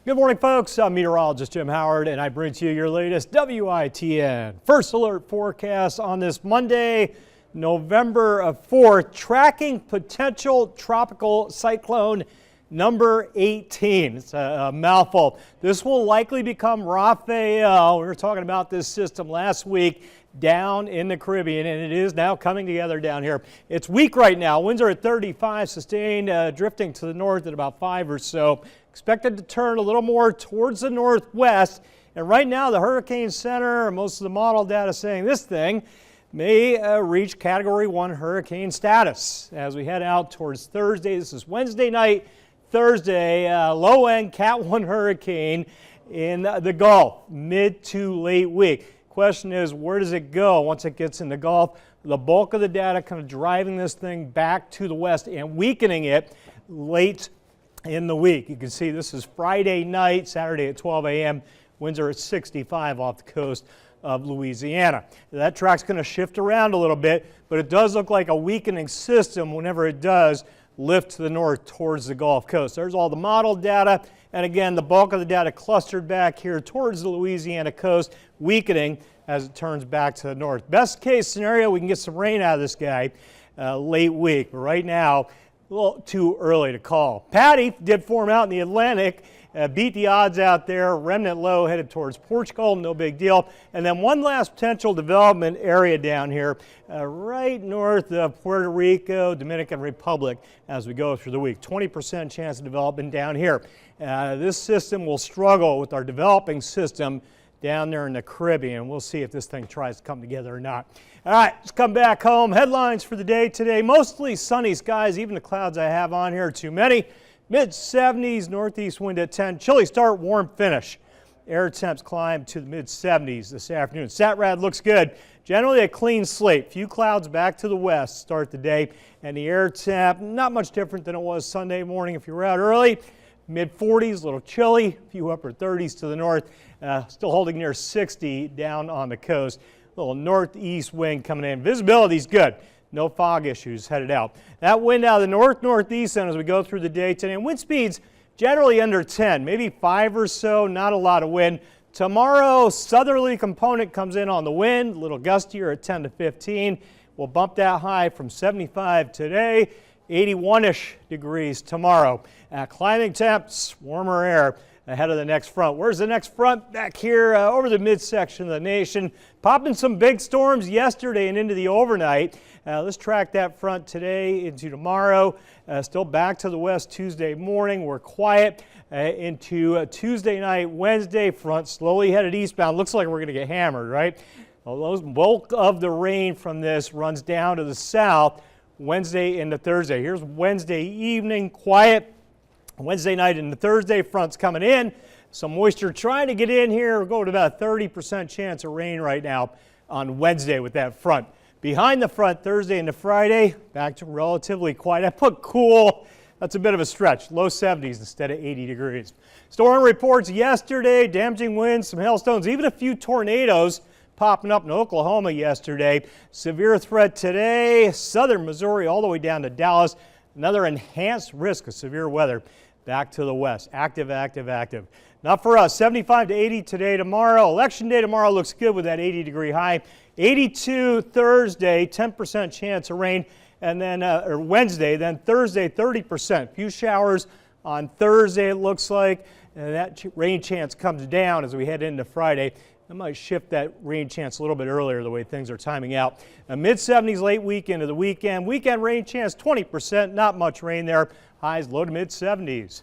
Good morning, folks. I'm meteorologist Jim Howard, and I bring to you your latest WITN First Alert forecast on this Monday, November 4th, tracking potential tropical cyclone number 18. It's a mouthful. This will likely become Rafael. We were talking about this system last week down in the Caribbean, and it is now coming together down here. It's weak right now. Winds are at 35, sustained, drifting to the north at about 5 or so. Expected to turn a little more towards the northwest. And right now, the hurricane center, most of the model data saying this thing may reach Category 1 hurricane status as we head out towards Thursday. This is Wednesday night, Thursday, low-end Cat 1 hurricane in the Gulf, mid to late week. Question is, where does it go once it gets in the Gulf? The bulk of the data kind of driving this thing back to the west and weakening it late in the week. You can see this is Friday night, Saturday at 12 a.m. Winds are at 65 off the coast of Louisiana. That track's going to shift around a little bit, but it does look like a weakening system whenever it does lift to the north towards the Gulf Coast. There's all the model data, and again, the bulk of the data clustered back here towards the Louisiana coast, weakening as it turns back to the north. Best case scenario, we can get some rain out of this guy late week, but right now, a little too early to call. Patty did form out in the Atlantic, beat the odds out there, remnant low headed towards Portugal, no big deal. And then one last potential development area down here, right north of Puerto Rico, Dominican Republic as we go through the week. 20% chance of development down here. This system will struggle with our developing system down there in the Caribbean. We'll see if this thing tries to come together or not. All right, let's come back home. Headlines for the day today. Mostly sunny skies. Even the clouds I have on here are too many. Mid-70s, northeast wind at 10. Chilly start, warm finish. Air temps climb to the mid-70s this afternoon. SatRad looks good. Generally a clean slate. Few clouds back to the west start the day. And the air temp, not much different than it was Sunday morning if you were out early. Mid-40s, a little chilly. A few upper 30s to the north. Still holding near 60 down on the coast. A little northeast wind coming in. Visibility's good. No fog issues headed out. That wind out of the north-northeast then as we go through the day today. And wind speeds generally under 10, maybe 5 or so, not a lot of wind. Tomorrow, southerly component comes in on the wind, a little gustier at 10 to 15. We'll bump that high from 75 today, 81-ish degrees tomorrow. Climbing temps, warmer air ahead of the next front. Where's the next front? Back here over the midsection of the nation. Popping some big storms yesterday and into the overnight. Let's track that front today into tomorrow. Still back to the west Tuesday morning. We're quiet into Tuesday night, Wednesday. Front slowly headed eastbound. Looks like we're going to get hammered, right? Well, the bulk of the rain from this runs down to the south Wednesday into Thursday. Here's Wednesday evening, quiet. Wednesday night into Thursday, front's coming in. Some moisture trying to get in here. We're going to about a 30% chance of rain right now on Wednesday with that front. Behind the front, Thursday into Friday, back to relatively quiet. I put cool. That's a bit of a stretch. Low 70s instead of 80 degrees. Storm reports yesterday, damaging winds, some hailstones, even a few tornadoes popping up in Oklahoma yesterday. Severe threat today, southern Missouri all the way down to Dallas. Another enhanced risk of severe weather back to the west. Active, active, active. Not for us. 75 to 80 today, tomorrow. Election day tomorrow looks good with that 80-degree high. 82 Thursday, 10% chance of rain. And then, or Wednesday, then Thursday, 30%. Few showers on Thursday, it looks like. And that rain chance comes down as we head into Friday. I might shift that rain chance a little bit earlier the way things are timing out. Mid-70s late week into the weekend. Weekend rain chance 20%. Not much rain there. Highs low to mid-70s.